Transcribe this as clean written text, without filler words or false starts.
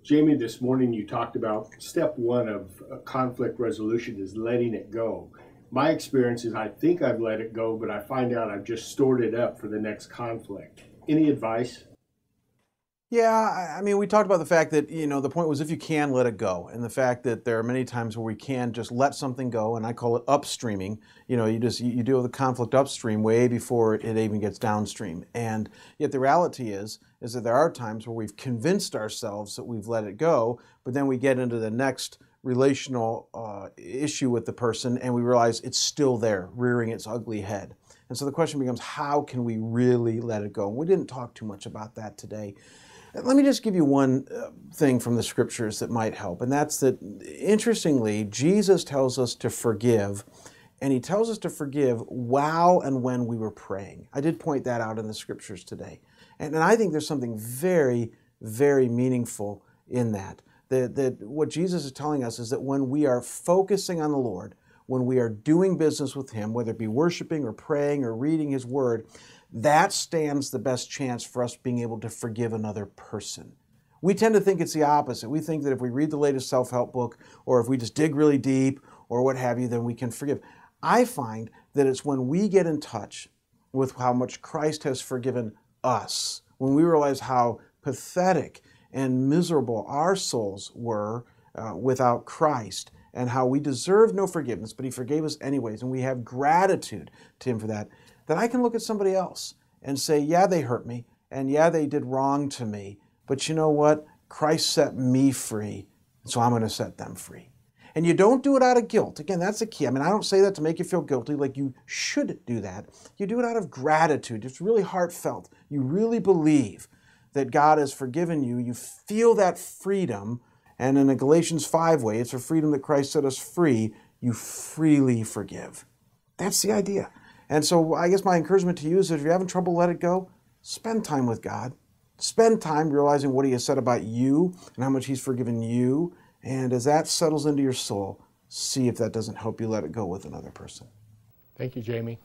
Jamie, this morning you talked about step one of conflict resolution is letting it go. My experience is I think I've let it go, but I find out I've just stored it up for the next conflict. Any advice? Yeah, I mean, we talked about the fact that, the point was if you can let it go, and the fact that there are many times where we can just let something go, and I call it upstreaming. You deal with the conflict upstream way before it even gets downstream. And yet the reality is that there are times where we've convinced ourselves that we've let it go, but then we get into the next relational issue with the person, and we realize it's still there, rearing its ugly head. And so the question becomes, how can we really let it go? And we didn't talk too much about that today. Let me just give you one thing from the scriptures that might help, and that's that, interestingly, Jesus tells us to forgive, and he tells us to forgive while and when we were praying. I did point that out in the scriptures today. And I think there's something very, very meaningful in that. That what Jesus is telling us is that when we are focusing on the Lord, when we are doing business with him, whether it be worshiping or praying or reading his word, that stands the best chance for us being able to forgive another person. We tend to think it's the opposite. We think that if we read the latest self-help book, or if we just dig really deep, or what have you, then we can forgive. I find that it's when we get in touch with how much Christ has forgiven us, when we realize how pathetic and miserable our souls were without Christ, and how we deserve no forgiveness, but he forgave us anyways, and we have gratitude to him for that, that I can look at somebody else and say, yeah, they hurt me, and yeah, they did wrong to me, but you know what? Christ set me free, so I'm going to set them free. And you don't do it out of guilt. Again, that's the key. I mean, I don't say that to make you feel guilty, like you should do that. You do it out of gratitude. It's really heartfelt. You really believe that God has forgiven you. You feel that freedom, and in a Galatians 5 way, it's a freedom that Christ set us free. You freely forgive. That's the idea. And so I guess my encouragement to you is that if you're having trouble, let it go. Spend time with God. Spend time realizing what he has said about you and how much he's forgiven you. And as that settles into your soul, see if that doesn't help you let it go with another person. Thank you, Jamie.